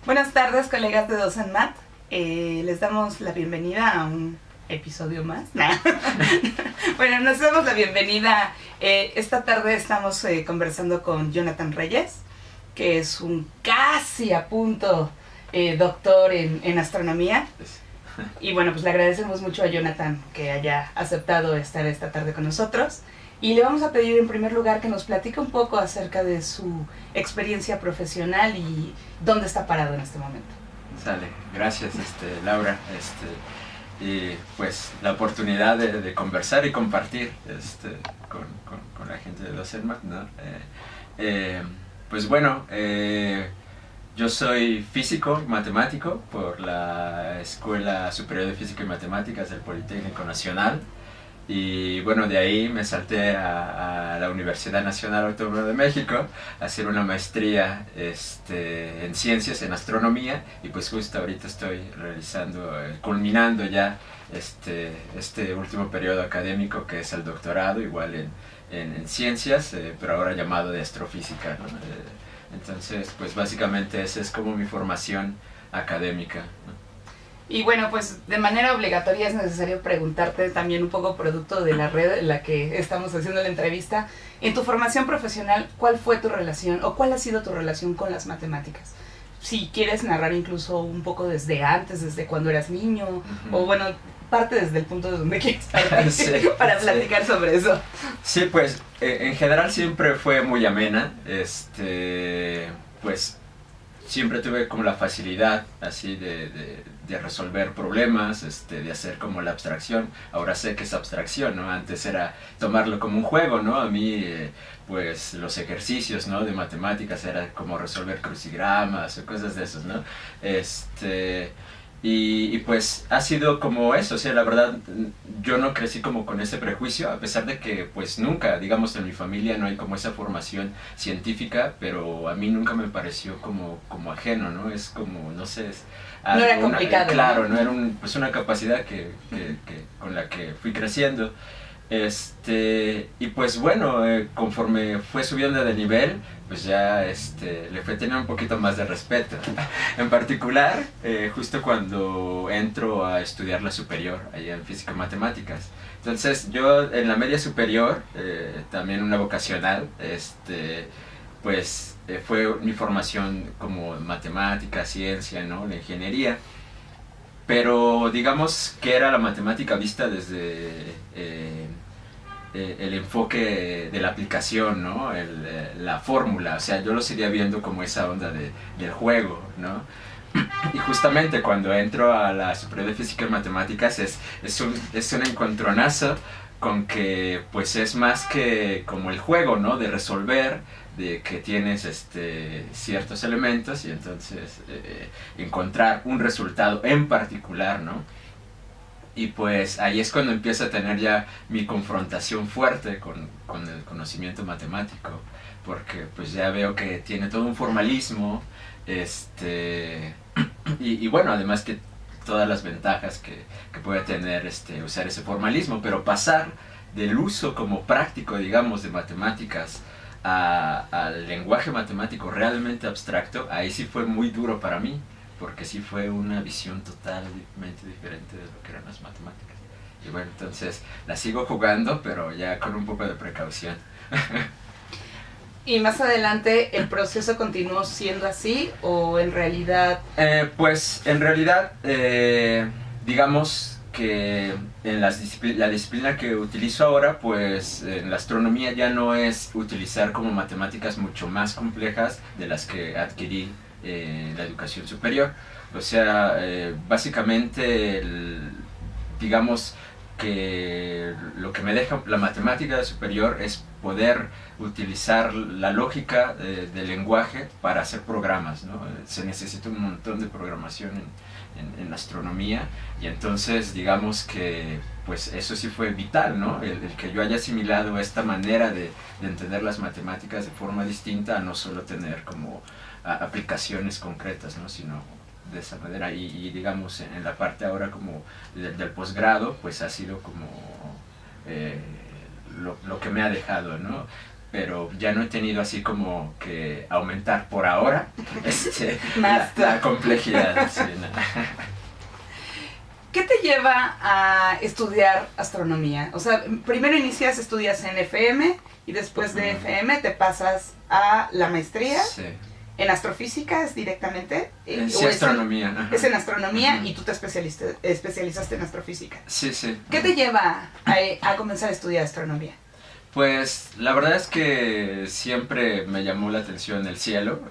Buenas tardes, colegas de Docenmat. Les damos la bienvenida a un episodio más. Bueno, nos damos la bienvenida. Esta tarde estamos conversando con Jonathan Reyes, que es un casi a punto doctor en astronomía. Y bueno, pues le agradecemos mucho a Jonathan que haya aceptado estar esta tarde con nosotros. Y le vamos a pedir en primer lugar que nos platique un poco acerca de su experiencia profesional y dónde está parado en este momento. Sale, gracias Laura, y pues la oportunidad de conversar y compartir con la gente de Docenmat, ¿no? Pues bueno, yo soy físico, matemático por la Escuela Superior de Física y Matemáticas del Politécnico Nacional. Y bueno, de ahí me salté a la Universidad Nacional Autónoma de México a hacer una maestría en ciencias, en astronomía, y pues justo ahorita estoy realizando, culminando ya este último periodo académico que es el doctorado, igual en ciencias, pero ahora llamado de astrofísica, ¿no? Entonces, pues básicamente esa es como mi formación académica, ¿no? Y bueno, pues de manera obligatoria es necesario preguntarte también un poco producto de la red en la que estamos haciendo la entrevista. En tu formación profesional, ¿cuál fue tu relación o cuál ha sido tu relación con las matemáticas? Si quieres narrar incluso un poco desde antes, desde cuando eras niño, o bueno, parte desde el punto de donde quieres partir para platicar sobre eso. Sí, pues en general siempre fue muy amena, pues siempre tuve como la facilidad así de resolver problemas, de hacer como la abstracción. Ahora sé que es abstracción, ¿no? Antes era tomarlo como un juego, ¿no? A mí, pues los ejercicios, ¿no? De matemáticas era como resolver crucigramas o cosas de esos, ¿no? Y pues ha sido como eso, o sea, la verdad yo no crecí como con ese prejuicio, a pesar de que pues nunca, digamos, en mi familia no hay como esa formación científica, pero a mí nunca me pareció como ajeno, ¿no? Es como, no sé, es algo, no era complicado. Claro, no era pues una capacidad con la que fui creciendo. Y pues bueno, conforme fue subiendo de nivel, pues ya le fue teniendo un poquito más de respeto. En particular, justo cuando entro a estudiar la superior, allá en física y matemáticas. Entonces yo en la media superior, también una vocacional, pues fue mi formación como matemática, ciencia, ¿no? La ingeniería. Pero digamos que era la matemática vista desde el enfoque de la aplicación, ¿no? La fórmula, o sea, yo lo seguía viendo como esa onda del juego, ¿no? Y justamente cuando entro a la Superior de Física y Matemáticas es un encontronazo con que pues es más que como el juego, ¿no? De resolver, de que tienes ciertos elementos y entonces encontrar un resultado en particular, ¿no? Y pues ahí es cuando empiezo a tener ya mi confrontación fuerte con el conocimiento matemático, porque pues ya veo que tiene todo un formalismo, y bueno, además que todas las ventajas que puede tener usar ese formalismo, pero pasar del uso como práctico, digamos, de matemáticas al lenguaje matemático realmente abstracto, ahí sí fue muy duro para mí, porque sí fue una visión totalmente diferente de lo que eran las matemáticas. Y bueno, entonces la sigo jugando, pero ya con un poco de precaución. ¿Y más adelante el proceso continuó siendo así o en realidad...? Pues en realidad, digamos que en la disciplina que utilizo ahora, pues en la astronomía ya no es utilizar como matemáticas mucho más complejas de las que adquirí en la educación superior. O sea, básicamente, digamos que lo que me deja la matemática superior es poder utilizar la lógica del lenguaje para hacer programas, ¿no? Se necesita un montón de programación en astronomía, y entonces digamos que pues eso sí fue vital, ¿no? El que yo haya asimilado esta manera de entender las matemáticas de forma distinta, a no solo tener como aplicaciones concretas, ¿no? Sino de esa manera. Y digamos en la parte ahora como del posgrado, pues ha sido como lo que me ha dejado, ¿no? pero ya no he tenido así como que aumentar por ahora la complejidad. Sí, no. ¿Qué te lleva a estudiar astronomía? O sea, primero estudias en FM y después de FM te pasas a la maestría. Sí. ¿En astrofísica es directamente? Sí, astronomía. Es en astronomía y tú te especializaste en astrofísica. Sí, sí. ¿Qué te lleva a comenzar a estudiar astronomía? Pues la verdad es que siempre me llamó la atención el cielo.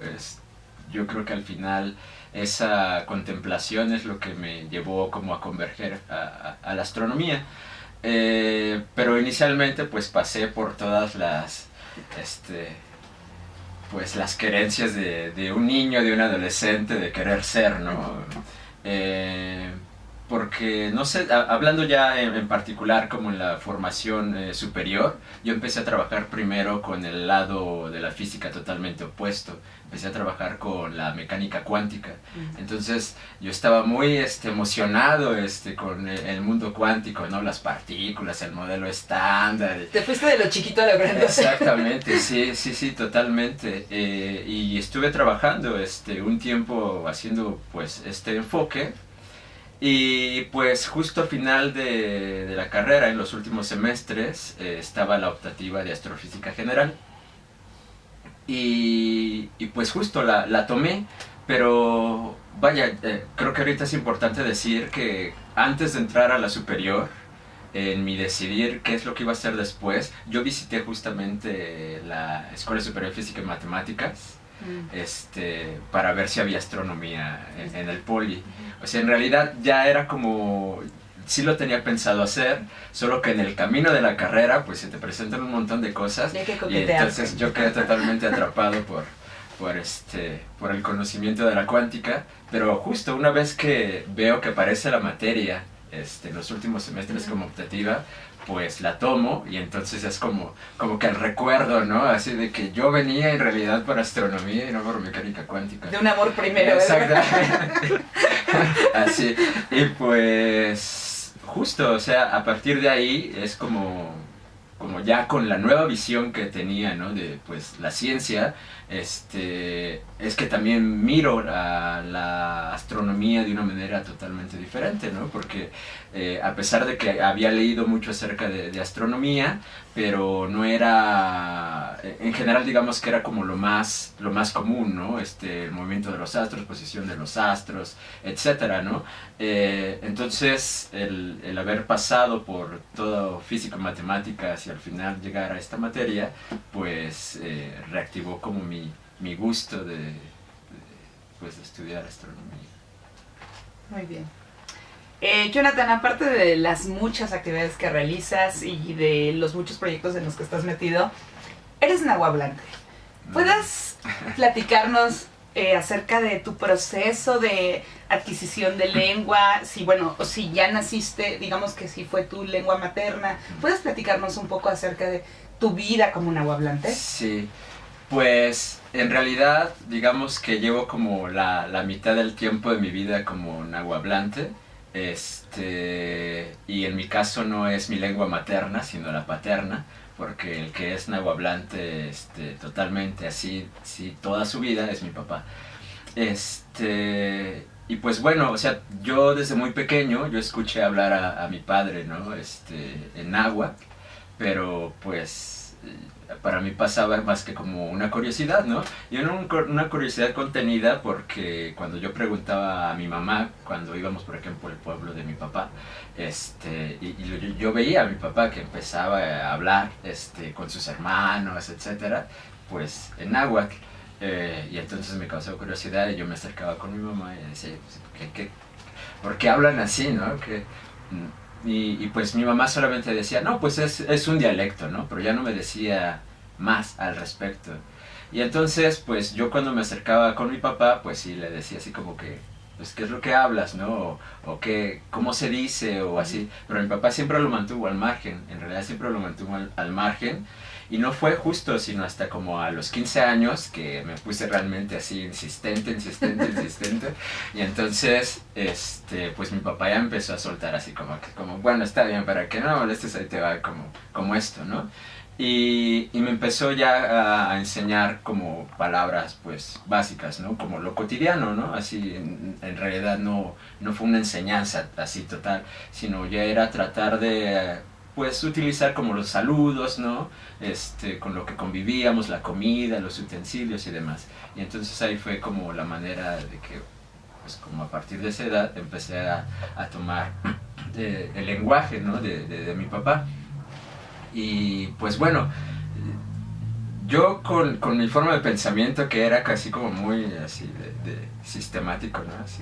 Yo creo que al final esa contemplación es lo que me llevó como a converger a la astronomía. Pero inicialmente pues pasé por todas las pues las querencias de un niño, de un adolescente, de querer ser, ¿no? Porque, no sé, hablando ya en particular como en la formación superior, yo empecé a trabajar primero con el lado de la física totalmente opuesto. Empecé a trabajar con la mecánica cuántica. Entonces yo estaba muy emocionado con el mundo cuántico, ¿no? Las partículas, el modelo estándar. Te fuiste de lo chiquito a lo grande. Exactamente, sí, totalmente. Y estuve trabajando un tiempo haciendo pues este enfoque. Y pues justo al final de la carrera, en los últimos semestres, estaba la optativa de astrofísica general. Y pues justo la tomé, pero vaya, creo que ahorita es importante decir que antes de entrar a la superior, en mi decidir qué es lo que iba a hacer después, yo visité justamente la Escuela Superior de Física y Matemáticas. Para ver si había astronomía en el poli. O sea, en realidad ya era como, sí lo tenía pensado hacer, solo que en el camino de la carrera pues se te presentan un montón de cosas y entonces yo quedé totalmente atrapado por el conocimiento de la cuántica, pero justo una vez que veo que aparece la materia en los últimos semestres como optativa, pues la tomo y entonces es como que el recuerdo, ¿no? Así de que yo venía en realidad por astronomía y no por mecánica cuántica. De un amor primero. Exactamente. Así. Y pues justo, o sea, a partir de ahí es como ya con la nueva visión que tenía, ¿no? De pues la ciencia, es que también miro a la astronomía de una manera totalmente diferente, ¿no? Porque a pesar de que había leído mucho acerca de astronomía, pero no era, en general digamos que era como lo más común, ¿no? El movimiento de los astros, posición de los astros, etcétera, ¿no? Entonces el haber pasado por todo física y matemáticas y al final llegar a esta materia, pues reactivó como mi gusto de estudiar astronomía. Muy bien. Jonathan, aparte de las muchas actividades que realizas y de los muchos proyectos en los que estás metido, eres nahuablante. ¿Puedes platicarnos acerca de tu proceso de adquisición de lengua? O si ya naciste, digamos que si fue tu lengua materna, ¿puedes platicarnos un poco acerca de tu vida como nahuablante? Sí, pues en realidad digamos que llevo como la mitad del tiempo de mi vida como nahuablante. Y en mi caso no es mi lengua materna, sino la paterna, porque el que es nahuablante totalmente así toda su vida es mi papá. Y pues bueno, o sea, yo desde muy pequeño yo escuché hablar a mi padre, ¿no? En náhuatl, pero pues para mí pasaba más que como una curiosidad, ¿no? Y era una curiosidad contenida porque cuando yo preguntaba a mi mamá, cuando íbamos por ejemplo al pueblo de mi papá, yo veía a mi papá que empezaba a hablar con sus hermanos, etcétera, pues en náhuatl. Y entonces me causó curiosidad y yo me acercaba con mi mamá y decía, pues, ¿por qué hablan así, no? Y pues mi mamá solamente decía, no, pues es un dialecto, ¿no? Pero ya no me decía más al respecto. Y entonces, pues yo cuando me acercaba con mi papá, pues sí le decía así como que, pues, ¿qué es lo que hablas, no? O qué, ¿cómo se dice? O así. Pero mi papá siempre lo mantuvo al margen, en realidad siempre lo mantuvo al margen. Y no fue justo, sino hasta como a los 15 años que me puse realmente así insistente. Y entonces, pues mi papá ya empezó a soltar así como bueno, está bien, para que no molestes, ahí te va como esto, ¿no? Y me empezó ya a enseñar como palabras pues básicas, ¿no? Como lo cotidiano, ¿no? Así en realidad no fue una enseñanza así total, sino ya era tratar de pues utilizar como los saludos, ¿no? Con lo que convivíamos, la comida, los utensilios y demás. Y entonces ahí fue como la manera de que pues como a partir de esa edad empecé a tomar el lenguaje, ¿no? de mi papá. Y pues bueno, yo con mi forma de pensamiento que era casi como muy así de sistemático, ¿no? Así,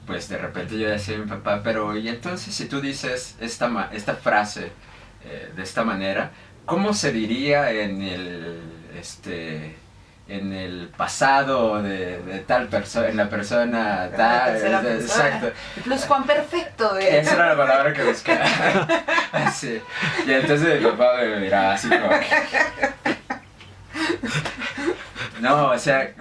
pues de repente yo decía a mi papá, pero y entonces si tú dices esta frase de esta manera, ¿cómo se diría en el pasado de tal persona, en la persona tal, exacto. El pluscuamperfecto de... Esa era la palabra que buscaba. Así. Y entonces mi papá me miraba así como que... No, o sea,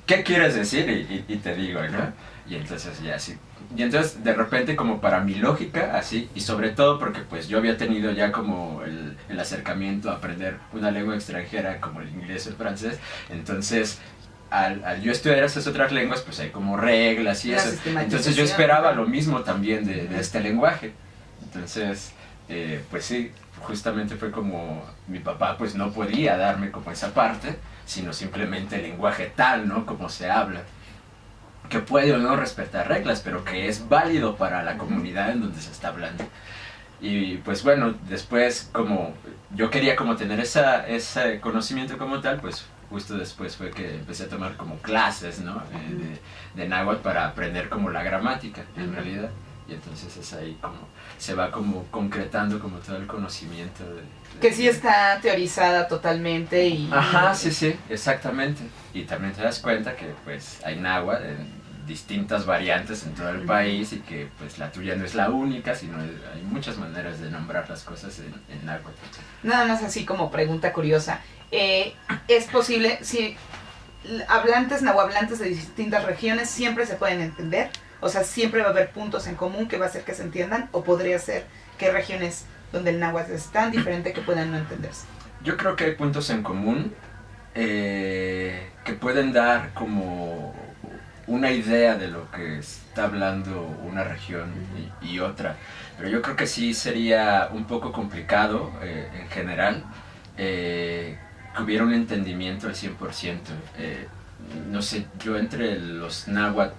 ¿qué quieres decir? Y te digo, ¿no? Y entonces ya así. Y entonces de repente como para mi lógica, así, y sobre todo porque pues yo había tenido ya como el acercamiento a aprender una lengua extranjera como el inglés o el francés, entonces al yo estudiar esas otras lenguas pues hay como reglas y eso, entonces yo esperaba lo mismo también de este lenguaje, entonces pues sí, justamente fue como mi papá pues no podía darme como esa parte, sino simplemente el lenguaje tal, ¿no? Como se habla, que puede o no respetar reglas, pero que es válido para la comunidad en donde se está hablando. Y pues bueno, después como yo quería como tener ese conocimiento como tal, pues justo después fue que empecé a tomar como clases, ¿no? De náhuatl para aprender como la gramática, en realidad. Y entonces es ahí como se va como concretando como todo el conocimiento que sí está teorizada totalmente y... Ajá, sí, exactamente. Y también te das cuenta que pues hay náhuatl en distintas variantes en todo el país y que pues la tuya no es la única, sino hay muchas maneras de nombrar las cosas en náhuatl. Nada más así como pregunta curiosa, ¿es posible, si hablantes nahuablantes de distintas regiones siempre se pueden entender? O sea, siempre va a haber puntos en común que va a hacer que se entiendan, o podría ser que hay regiones donde el náhuatl es tan diferente que puedan no entenderse. Yo creo que hay puntos en común que pueden dar como una idea de lo que está hablando una región y otra, pero yo creo que sí sería un poco complicado en general que hubiera un entendimiento al 100%. No sé, yo entre los náhuatl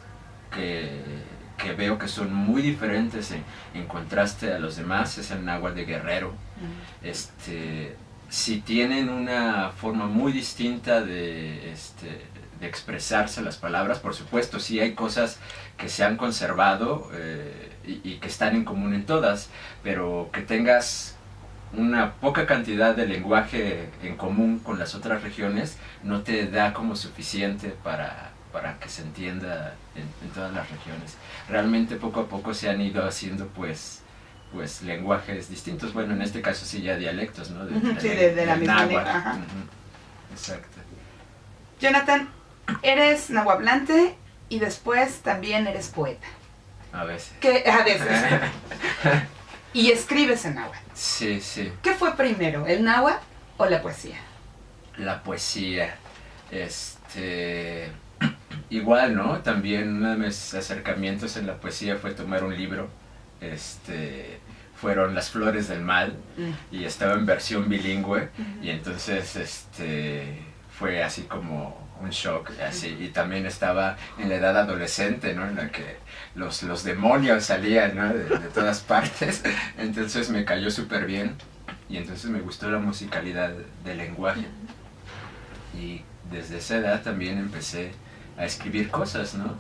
que veo que son muy diferentes en contraste a los demás es el náhuatl de Guerrero. Si tienen una forma muy distinta de expresarse las palabras, por supuesto, sí hay cosas que se han conservado y que están en común en todas, pero que tengas una poca cantidad de lenguaje en común con las otras regiones no te da como suficiente para que se entienda en todas las regiones. Realmente poco a poco se han ido haciendo pues lenguajes distintos, bueno, en este caso sí ya dialectos, ¿no? De la misma lengua. Ajá. Exacto. Jonathan, eres nahuablante y después también eres poeta. A veces. A veces. Y escribes en náhuatl. Sí. ¿Qué fue primero, el náhuatl o la poesía? La poesía, igual, ¿no? También uno de mis acercamientos en la poesía fue tomar un libro, fueron Las Flores del Mal, y estaba en versión bilingüe, y entonces fue así como un shock, así, y también estaba en la edad adolescente, ¿no? En la que los demonios salían, ¿no? de todas partes, entonces me cayó súper bien, y entonces me gustó la musicalidad del lenguaje, y desde esa edad también empecé a escribir cosas, ¿no?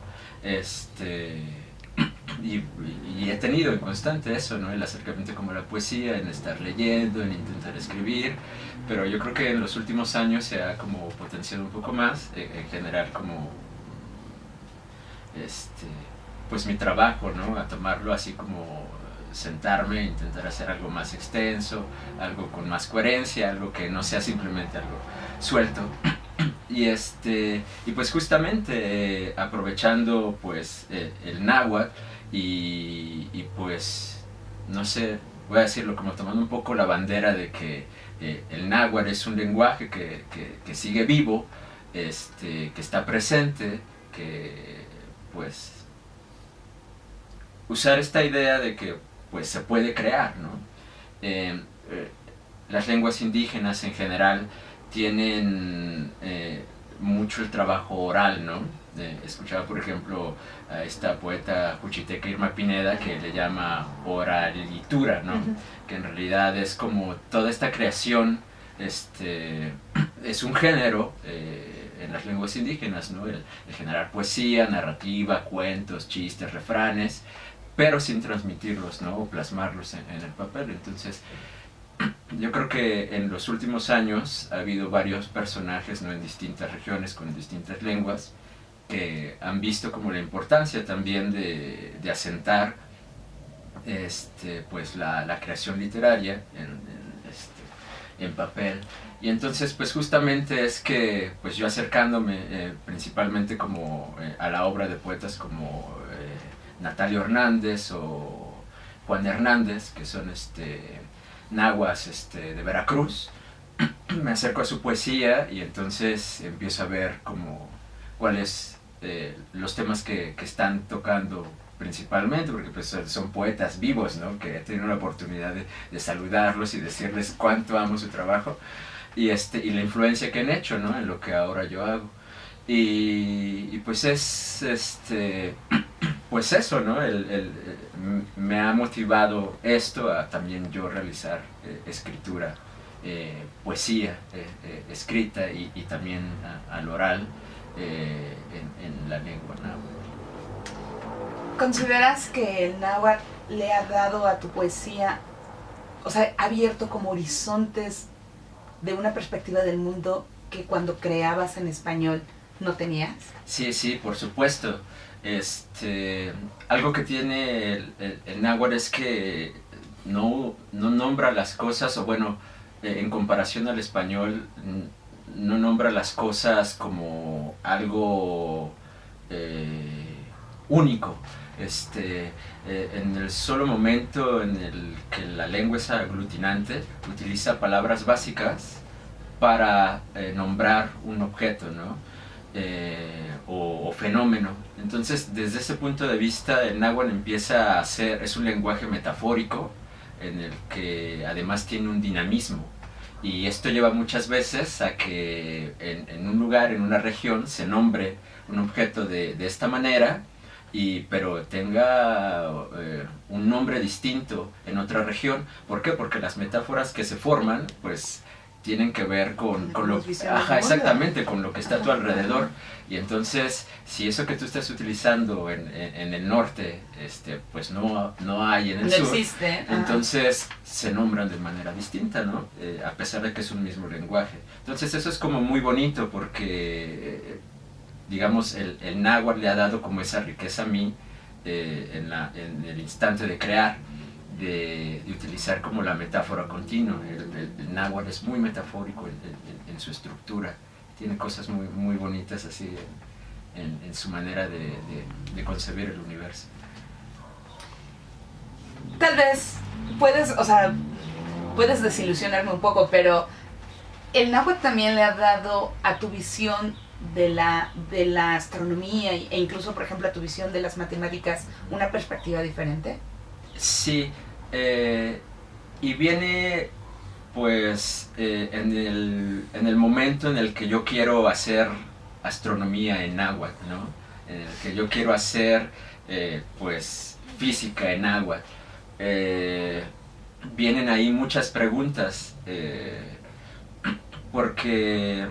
Y he tenido en constante eso, ¿no? El acercamiento como a la poesía, en estar leyendo, en intentar escribir, pero yo creo que en los últimos años se ha como potenciado un poco más, en general como, pues mi trabajo, ¿no? A tomarlo así como sentarme e intentar hacer algo más extenso, algo con más coherencia, algo que no sea simplemente algo suelto. Y pues justamente aprovechando pues el náhuatl y pues no sé, voy a decirlo como tomando un poco la bandera de que el náhuatl es un lenguaje que sigue vivo, que está presente, que pues usar esta idea de que pues se puede crear, ¿no? Las lenguas indígenas en general tienen mucho el trabajo oral, ¿no? Escuchaba, por ejemplo, a esta poeta juchiteca Irma Pineda, que le llama oralitura, ¿no? Que en realidad es como toda esta creación, es un género en las lenguas indígenas, ¿no? El generar poesía, narrativa, cuentos, chistes, refranes, pero sin transmitirlos, ¿no? O plasmarlos en el papel. Entonces, yo creo que en los últimos años ha habido varios personajes, ¿no? En distintas regiones, con distintas lenguas, que han visto como la importancia también de asentar pues la creación literaria en papel. Y entonces pues justamente es que pues yo acercándome principalmente como a la obra de poetas como Natalio Hernández o Juan Hernández, que son nahuas de Veracruz, me acerco a su poesía y entonces empiezo a ver como cuáles los temas que están tocando principalmente, porque pues son poetas vivos, ¿no? Que he tenido la oportunidad de saludarlos y decirles cuánto amo su trabajo y la influencia que han hecho, ¿no? En lo que ahora yo hago. Y pues es pues eso, ¿no? Me ha motivado esto a también yo realizar escritura, poesía escrita y también al oral en la lengua náhuatl. ¿Consideras que el náhuatl le ha dado a tu poesía, o sea, ha abierto como horizontes de una perspectiva del mundo que cuando creabas en español no tenías? Sí, sí, por supuesto. Algo que tiene el náhuatl es que no nombra las cosas, o bueno, en comparación al español, no nombra las cosas como algo único. En el solo momento en el que la lengua es aglutinante, utiliza palabras básicas para nombrar un objeto, ¿no? O fenómeno. Entonces, desde ese punto de vista, el náhuatl empieza a ser, es un lenguaje metafórico en el que además tiene un dinamismo. Y esto lleva muchas veces a que en un lugar, en una región, se nombre un objeto de esta manera, pero tenga un nombre distinto en otra región. ¿Por qué? Porque las metáforas que se forman, pues, tienen que ver con lo que exactamente, con lo que está a tu alrededor. Y entonces, si eso que tú estás utilizando en el norte, pues no hay en el sur, existe. Entonces se nombran de manera distinta, ¿no? A pesar de que es un mismo lenguaje. Entonces eso es como muy bonito porque, digamos, el náhuatl le ha dado como esa riqueza a mí en el instante de crear. De utilizar como la metáfora continua. El náhuatl es muy metafórico en su estructura, tiene cosas muy, muy bonitas así en su manera de concebir el universo. Tal vez puedes desilusionarme un poco, pero el náhuatl también le ha dado a tu visión de la astronomía e incluso, por ejemplo, a tu visión de las matemáticas una perspectiva diferente. Sí, y viene pues en el momento en el que yo quiero hacer astronomía en náhuatl, ¿no? En el que yo quiero hacer pues física en náhuatl. Vienen ahí muchas preguntas, porque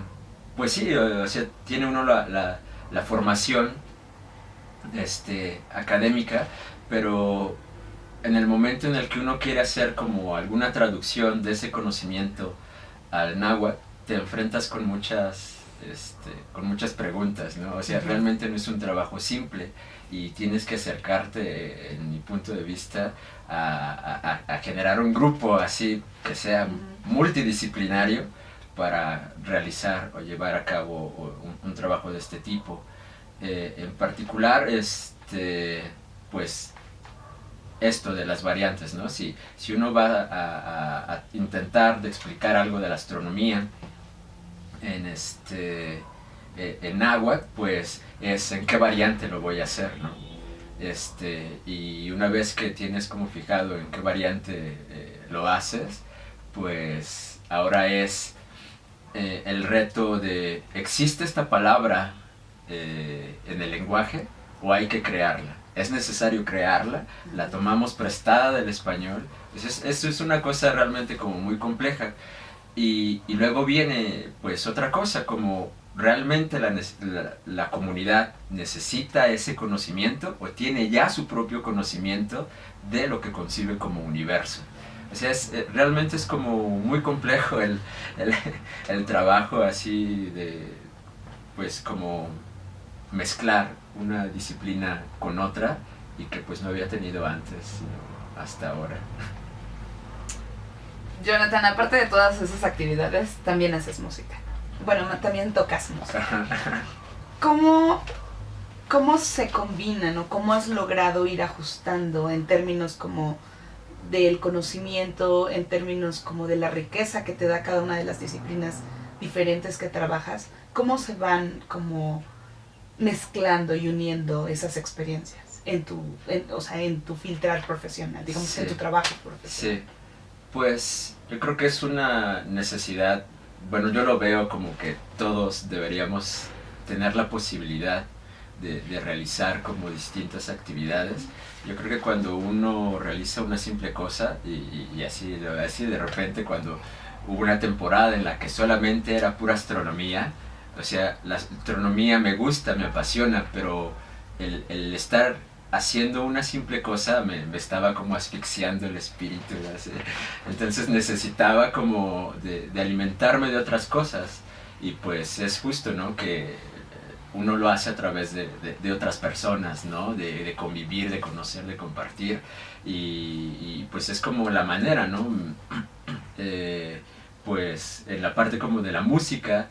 pues sí, o sea, tiene uno la formación académica, pero en el momento en el que uno quiere hacer como alguna traducción de ese conocimiento al náhuatl, te enfrentas con muchas preguntas, ¿no? O sea, realmente no es un trabajo simple y tienes que acercarte, en mi punto de vista, a generar un grupo así que sea multidisciplinario para realizar o llevar a cabo un trabajo de este tipo. En particular, pues esto de las variantes, ¿no? Si uno va a intentar de explicar algo de la astronomía en náhuatl, pues es en qué variante lo voy a hacer, ¿no? Y una vez que tienes como fijado en qué variante lo haces, pues ahora es el reto de, ¿existe esta palabra en el lenguaje o hay que crearla? ¿Es necesario crearla? ¿La tomamos prestada del español? Eso es una cosa realmente como muy compleja. Y luego viene pues otra cosa, como realmente la comunidad necesita ese conocimiento o tiene ya su propio conocimiento de lo que concibe como universo. O sea, realmente es como muy complejo el trabajo así de, pues como mezclar una disciplina con otra y que pues no había tenido antes, sino hasta ahora. Jonathan, aparte de todas esas actividades, también haces música. Bueno, también tocas música. ¿Cómo se combinan o cómo has logrado ir ajustando en términos como del conocimiento, en términos como de la riqueza que te da cada una de las disciplinas diferentes que trabajas? ¿Cómo se van como mezclando y uniendo esas experiencias en tu filtrar profesional, digamos, sí, en tu trabajo profesional? Sí, pues yo creo que es una necesidad. Bueno, yo lo veo como que todos deberíamos tener la posibilidad de realizar como distintas actividades. Yo creo que cuando uno realiza una simple cosa y así de repente cuando hubo una temporada en la que solamente era pura astronomía, o sea, la astronomía me gusta, me apasiona, pero el estar haciendo una simple cosa me estaba como asfixiando el espíritu, ¿sí? Entonces necesitaba como de alimentarme de otras cosas y pues es justo, ¿no? Que uno lo hace a través de otras personas, ¿no? De convivir, de conocer, de compartir y pues es como la manera, ¿no? Pues en la parte como de la música,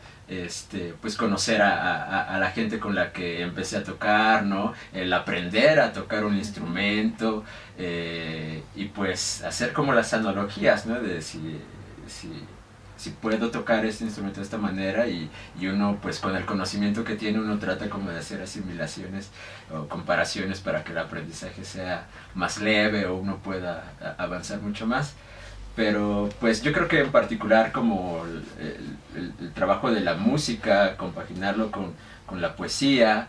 pues conocer a la gente con la que empecé a tocar, ¿no? El aprender a tocar un instrumento y pues hacer como las analogías, ¿no? De si puedo tocar este instrumento de esta manera y uno pues con el conocimiento que tiene uno trata como de hacer asimilaciones o comparaciones para que el aprendizaje sea más leve o uno pueda avanzar mucho más. Pero pues yo creo que en particular como el trabajo de la música, compaginarlo con la poesía,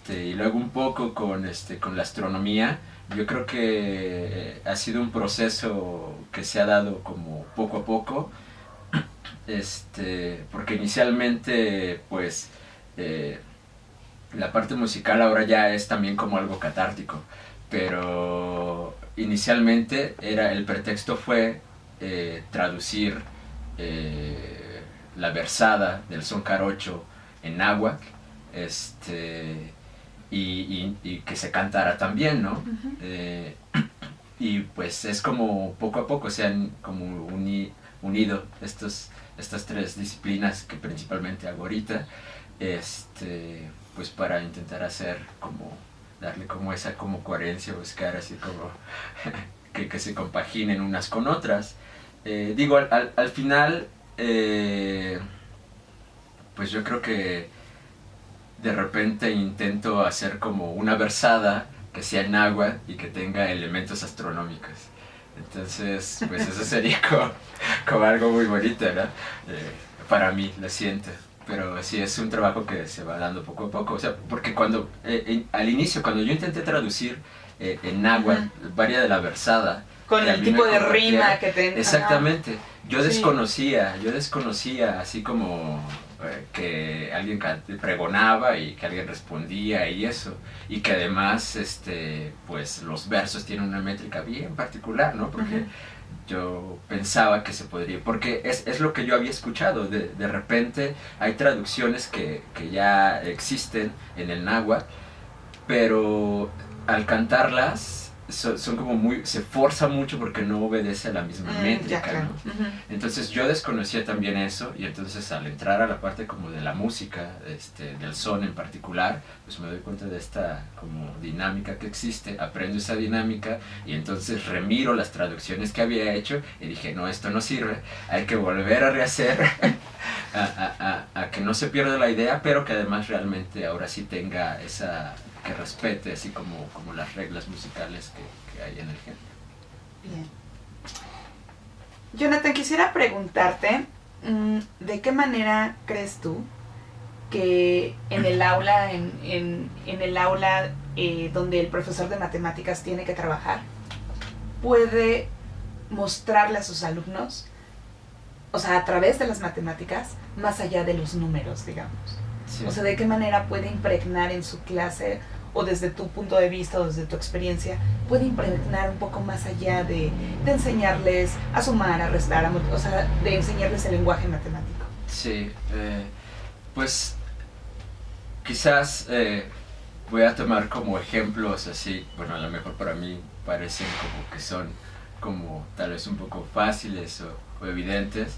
y luego un poco con la astronomía, yo creo que ha sido un proceso que se ha dado como poco a poco, porque inicialmente pues la parte musical ahora ya es también como algo catártico, pero inicialmente el pretexto fue traducir la versada del son jarocho en náhuatl, y que se cantara también, ¿no? Uh-huh. Y pues es como poco a poco se han como unido estas tres disciplinas que principalmente hago ahorita, pues para intentar hacer como darle como esa como coherencia, buscar así como que se compaginen unas con otras. Digo, al final pues yo creo que de repente intento hacer como una versada que sea en náhuatl y que tenga elementos astronómicos. Entonces, pues eso sería como algo muy bonito, ¿no? Para mí, lo siento. Pero sí, es un trabajo que se va dando poco a poco. O sea, porque cuando, al inicio, cuando yo intenté traducir en náhuatl, uh-huh, varias de la versada, con el tipo de rima que tenía. Exactamente. Yo desconocía así como que alguien pregonaba y que alguien respondía y eso. Y que además, pues los versos tienen una métrica bien particular, ¿no? Porque uh-huh, yo pensaba que se podría, porque es lo que yo había escuchado, de repente hay traducciones que ya existen en el náhuatl, pero al cantarlas son como muy, se forza mucho porque no obedece a la misma métrica, claro. ¿no? Entonces yo desconocía también eso, y entonces al entrar a la parte como de la música, del son en particular, pues me doy cuenta de esta como dinámica que existe, aprendo esa dinámica y entonces remiro las traducciones que había hecho y dije, no, esto no sirve, hay que volver a rehacer a que no se pierda la idea, pero que además realmente ahora sí tenga esa, que respete así como las reglas musicales que hay en el género. Bien. Jonathan, quisiera preguntarte, ¿de qué manera crees tú que en el aula, en el aula donde el profesor de matemáticas tiene que trabajar, puede mostrarle a sus alumnos, o sea, a través de las matemáticas, más allá de los números, digamos? Sí. O sea, ¿de qué manera puede impregnar en su clase, o desde tu punto de vista, o desde tu experiencia, puede impregnar un poco más allá de enseñarles a sumar, a restar, o sea, de enseñarles el lenguaje matemático? Sí, pues quizás voy a tomar como ejemplos así, bueno, a lo mejor para mí parecen como que son como tal vez un poco fáciles o evidentes.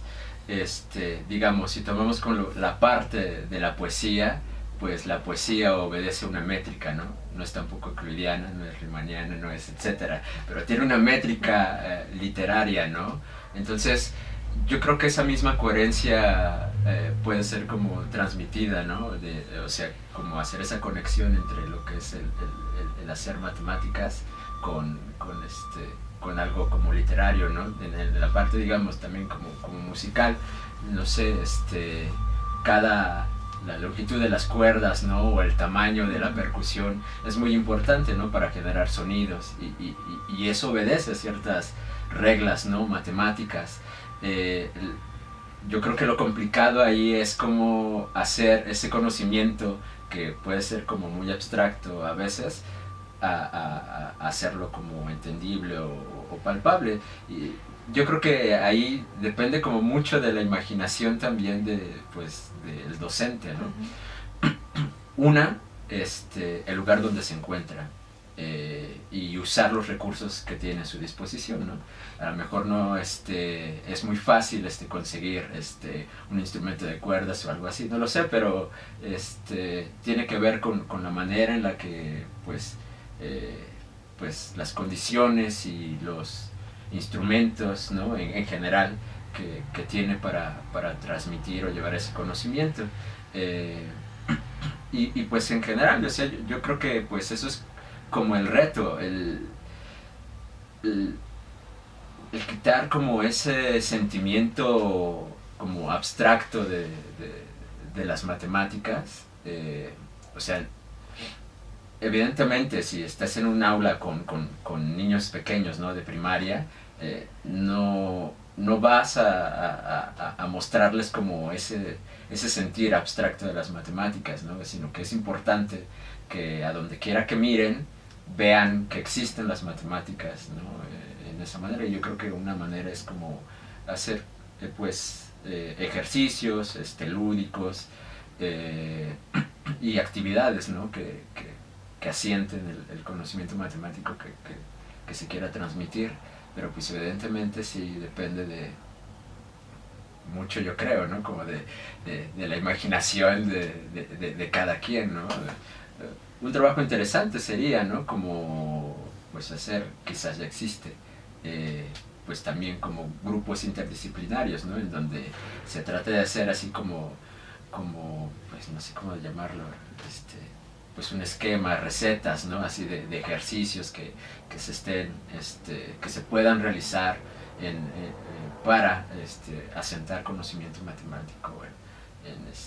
Digamos, si tomamos con la parte de la poesía, pues la poesía obedece una métrica, ¿no? No es tampoco euclidiana, no es riemanniana, no es etcétera, pero tiene una métrica literaria, ¿no? Entonces, yo creo que esa misma coherencia puede ser como transmitida, ¿no? O sea, como hacer esa conexión entre lo que es el hacer matemáticas con algo como literario, ¿no? En la parte, digamos, también como musical, no sé, la longitud de las cuerdas, ¿no? O el tamaño de la percusión es muy importante, ¿no? Para generar sonidos, y eso obedece a ciertas reglas, ¿no? Matemáticas. Yo creo que lo complicado ahí es cómo hacer ese conocimiento, que puede ser como muy abstracto a veces, a hacerlo como entendible o palpable. Y yo creo que ahí depende como mucho de la imaginación también del docente, ¿no? Una, el lugar donde se encuentra, y usar los recursos que tiene a su disposición, ¿no? A lo mejor no es muy fácil conseguir un instrumento de cuerdas o algo así, no lo sé, pero tiene que ver con la manera en la que pues las condiciones y los instrumentos, ¿no? en general que tiene para transmitir o llevar ese conocimiento, y pues en general, o sea, yo creo que pues eso es como el reto, el quitar como ese sentimiento como abstracto de las matemáticas. O sea, evidentemente si estás en un aula con niños pequeños, ¿no? De primaria, no vas a mostrarles como ese sentir abstracto de las matemáticas, ¿no? Sino que es importante que a donde quiera que miren vean que existen las matemáticas, ¿no? En esa manera. Y yo creo que una manera es como hacer ejercicios lúdicos, y actividades, ¿no? que asienten el conocimiento matemático que se quiera transmitir, pero pues evidentemente sí depende de mucho, yo creo, ¿no? Como de la imaginación de cada quien, ¿no? Un trabajo interesante sería, ¿no? Como pues hacer, quizás ya existe, pues también como grupos interdisciplinarios, ¿no? En donde se trata de hacer así como pues no sé cómo llamarlo, pues un esquema, recetas, ¿no? Así de ejercicios que se puedan realizar para asentar conocimiento matemático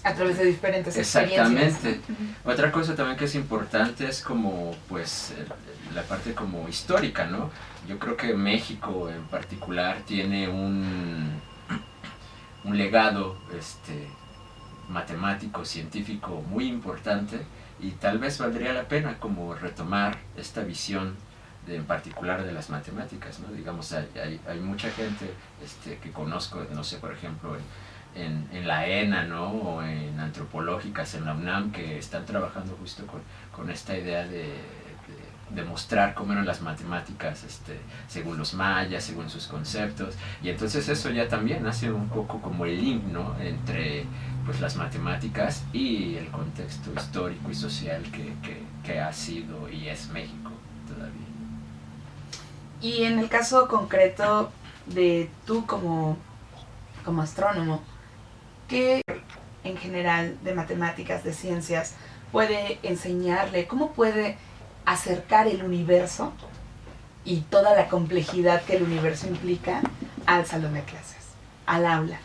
a través de diferentes experiencias. Exactamente. Otra cosa también que es importante es como pues la parte como histórica, ¿no? Yo creo que México en particular tiene un legado matemático, científico muy importante, y tal vez valdría la pena como retomar esta visión en particular de las matemáticas, ¿no? Digamos, hay mucha gente que conozco, no sé, por ejemplo, en la ENA, ¿no? O en antropológicas en la UNAM, que están trabajando justo con esta idea demostrar cómo eran las matemáticas según los mayas, según sus conceptos, y entonces eso ya también hace un poco como el link, ¿no?, entre pues las matemáticas y el contexto histórico y social que ha sido y es México todavía. Y en el caso concreto de tú como astrónomo, ¿qué en general de matemáticas, de ciencias, puede enseñarle? ¿Cómo puede acercar el universo y toda la complejidad que el universo implica al salón de clases, al aula,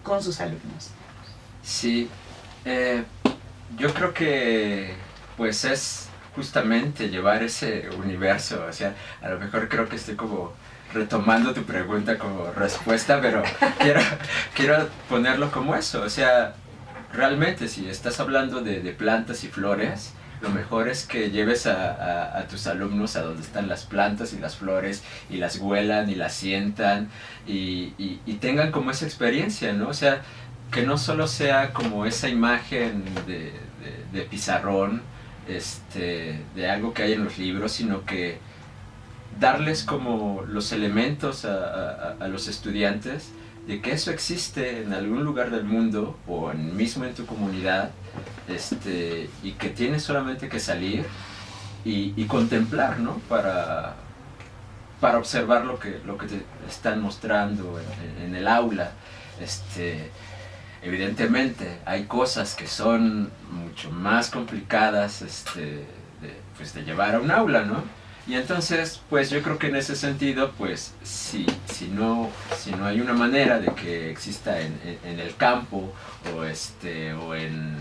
con sus alumnos? Sí, yo creo que pues es justamente llevar ese universo, o sea, a lo mejor creo que estoy como retomando tu pregunta como respuesta, pero quiero ponerlo como eso, o sea, realmente si estás hablando de plantas y flores, lo mejor es que lleves a tus alumnos a donde están las plantas y las flores, y las huelan y las sientan, y tengan como esa experiencia, ¿no? O sea, que no solo sea como esa imagen de pizarrón, de algo que hay en los libros, sino que darles como los elementos a los estudiantes de que eso existe en algún lugar del mundo o mismo en tu comunidad, y que tienes solamente que salir y contemplar, ¿no?, para observar lo que te están mostrando en el aula. Evidentemente hay cosas que son mucho más complicadas de llevar a un aula, ¿no? Y entonces, pues yo creo que en ese sentido, pues si no hay una manera de que exista en el campo o en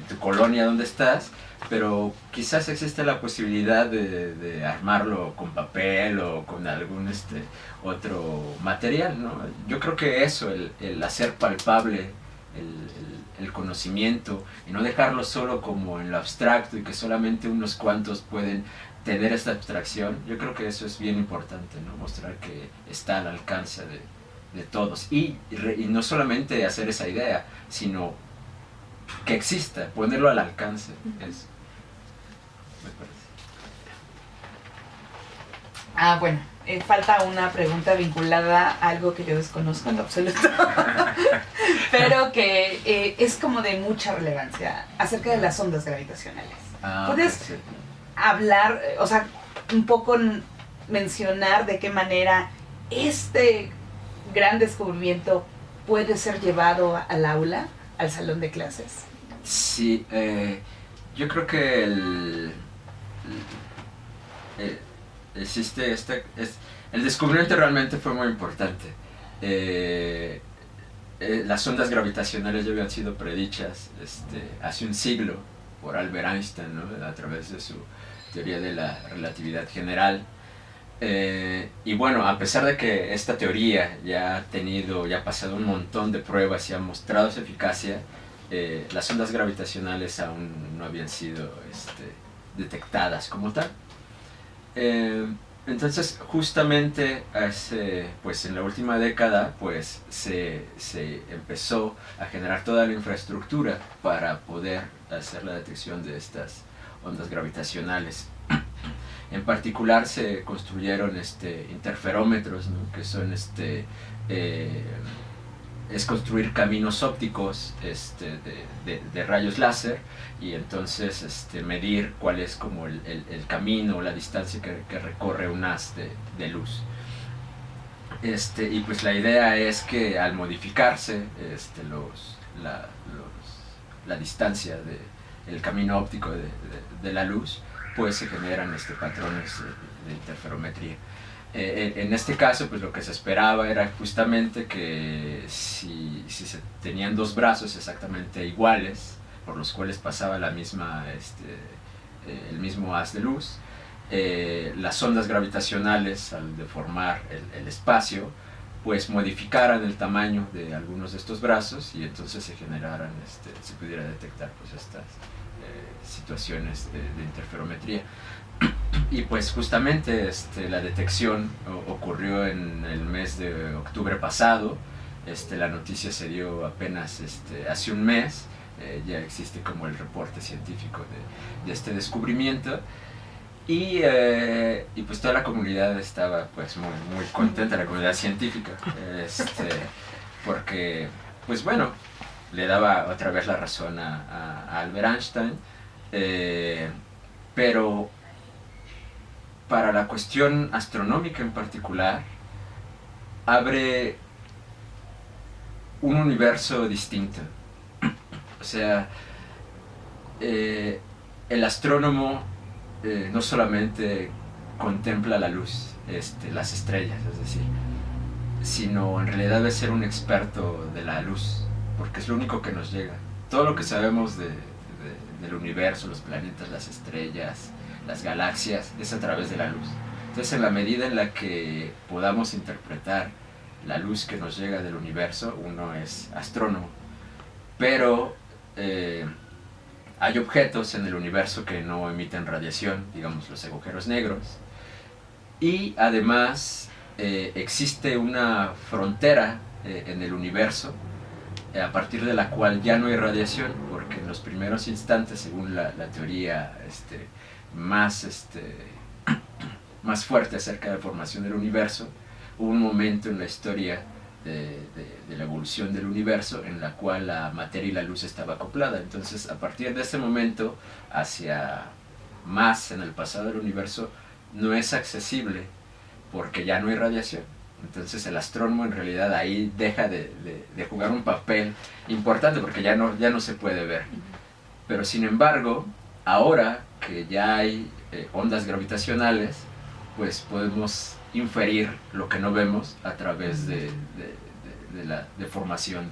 tu colonia donde estás, pero quizás existe la posibilidad de armarlo con papel o con algún otro material, ¿no? Yo creo que eso, el hacer palpable el conocimiento y no dejarlo solo como en lo abstracto y que solamente unos cuantos pueden tener esta abstracción, yo creo que eso es bien importante, ¿no? Mostrar que está al alcance de todos y no solamente hacer esa idea, sino que exista, ponerlo al alcance, eso me parece. Bueno, falta una pregunta vinculada a algo que yo desconozco en lo absoluto, pero que es como de mucha relevancia, acerca de las ondas gravitacionales. ¿Puedes hablar, o sea, un poco mencionar de qué manera este gran descubrimiento puede ser llevado al aula, al salón de clases? Sí, yo creo que existe el descubrimiento realmente fue muy importante. Las ondas gravitacionales ya habían sido predichas hace un siglo por Albert Einstein, ¿no?, a través de su teoría de la relatividad general. Y bueno, a pesar de que esta teoría ya ha pasado un montón de pruebas y ha mostrado su eficacia, las ondas gravitacionales aún no habían sido detectadas como tal. Entonces, justamente pues en la última década, pues se empezó a generar toda la infraestructura para poder hacer la detección de estas ondas gravitacionales. En particular se construyeron interferómetros, ¿no?, que son es construir caminos ópticos de rayos láser, y entonces medir cuál es como el camino o la distancia que recorre un haz de luz. Y pues la idea es que al modificarse la distancia del camino óptico de la luz, pues se generan patrones de interferometría. En este caso, pues lo que se esperaba era justamente que si se tenían dos brazos exactamente iguales, por los cuales pasaba el mismo haz de luz, las ondas gravitacionales, al deformar el espacio, pues modificaran el tamaño de algunos de estos brazos, y entonces se generaran, se pudiera detectar pues estas situaciones de interferometría. Y pues justamente la detección ocurrió en el mes de octubre pasado. La noticia se dio apenas hace un mes. Ya existe como el reporte científico de este descubrimiento. Y pues toda la comunidad estaba pues muy contenta, la comunidad científica, porque pues bueno, le daba otra vez la razón a Albert Einstein, pero para la cuestión astronómica en particular, abre un universo distinto. O sea, el astrónomo no solamente contempla la luz, las estrellas, es decir, sino en realidad debe ser un experto de la luz, porque es lo único que nos llega. Todo lo que sabemos del universo, los planetas, las estrellas, las galaxias, es a través de la luz. Entonces, en la medida en la que podamos interpretar la luz que nos llega del universo, uno es astrónomo. Pero hay objetos en el universo que no emiten radiación, digamos los agujeros negros, y además existe una frontera en el universo a partir de la cual ya no hay radiación, porque en los primeros instantes, según la teoría más fuerte acerca de la formación del universo, hubo un momento en la historia de la evolución del universo en la cual la materia y la luz estaba acoplada. Entonces, a partir de ese momento hacia más en el pasado del universo, no es accesible porque ya no hay radiación. Entonces el astrónomo en realidad ahí deja de jugar un papel importante porque ya no se puede ver. Pero sin embargo, ahora que ya hay ondas gravitacionales, pues podemos inferir lo que no vemos a través de la deformación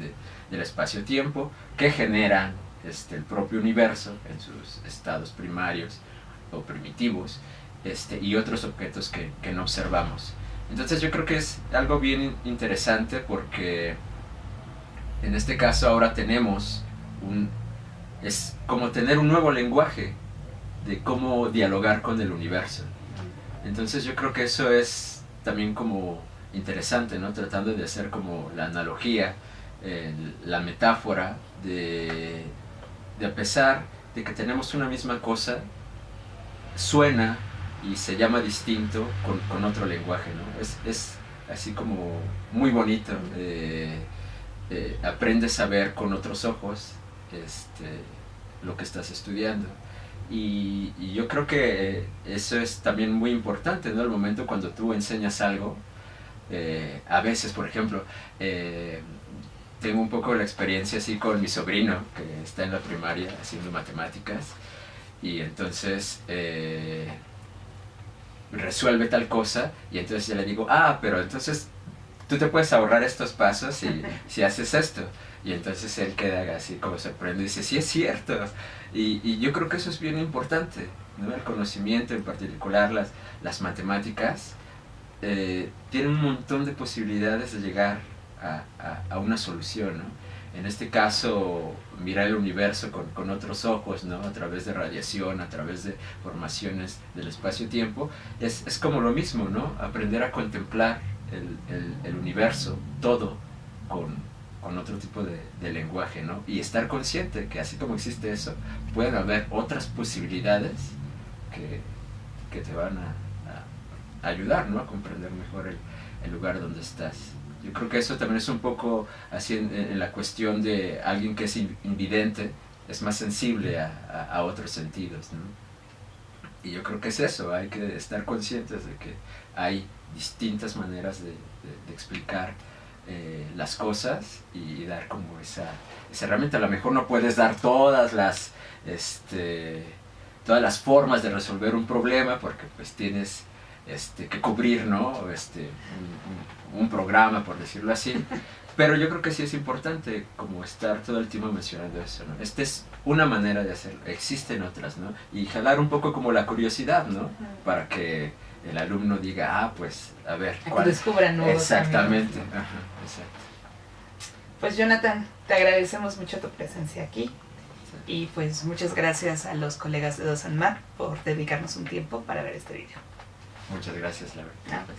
del espacio-tiempo que generan el propio universo en sus estados primarios o primitivos, y otros objetos que no observamos. Entonces yo creo que es algo bien interesante porque en este caso ahora tenemos es como tener un nuevo lenguaje de cómo dialogar con el universo. Entonces yo creo que eso es también como interesante, ¿no? Tratando de hacer como la analogía, la metáfora de a pesar de que tenemos una misma cosa, suena y se llama distinto con otro lenguaje, ¿no? Es así como muy bonito. Aprendes a ver con otros ojos lo que estás estudiando. Y yo creo que eso es también muy importante, ¿no? El momento cuando tú enseñas algo, a veces, por ejemplo, tengo un poco la experiencia así con mi sobrino, que está en la primaria haciendo matemáticas, y entonces resuelve tal cosa, y entonces yo le digo, pero entonces tú te puedes ahorrar estos pasos si haces esto. Y entonces él queda así como sorprendido y dice, sí es cierto. Y yo creo que eso es bien importante, ¿no? El conocimiento, en particular las matemáticas, tienen un montón de posibilidades de llegar a una solución, ¿no? En este caso, mirar el universo con otros ojos, ¿no? A través de radiación, a través de formaciones del espacio-tiempo, es como lo mismo, ¿no? Aprender a contemplar el universo, todo, con otro tipo de lenguaje, ¿no? Y estar consciente que así como existe eso, pueden haber otras posibilidades que te van a ayudar, ¿no? A comprender mejor el lugar donde estás. Yo creo que eso también es un poco así en la cuestión de alguien que es invidente, es más sensible a otros sentidos, ¿no? Y yo creo que es eso, hay que estar conscientes de que hay distintas maneras de explicar las cosas y dar como esa herramienta. A lo mejor no puedes dar todas las formas de resolver un problema porque pues tienes que cubrir, ¿no? Un programa, por decirlo así, pero yo creo que sí es importante como estar todo el tiempo mencionando eso, ¿no? Esta es una manera de hacerlo, existen otras, ¿no? Y jalar un poco como la curiosidad, ¿no? Para que el alumno diga, pues, a ver, ¿cuál? Descubran nuevos. Exactamente. Ajá, exacto. Pues Jonathan, te agradecemos mucho tu presencia aquí. Y pues muchas gracias a los colegas de Dos and Math por dedicarnos un tiempo para ver este video. Muchas gracias, Laura. Pues.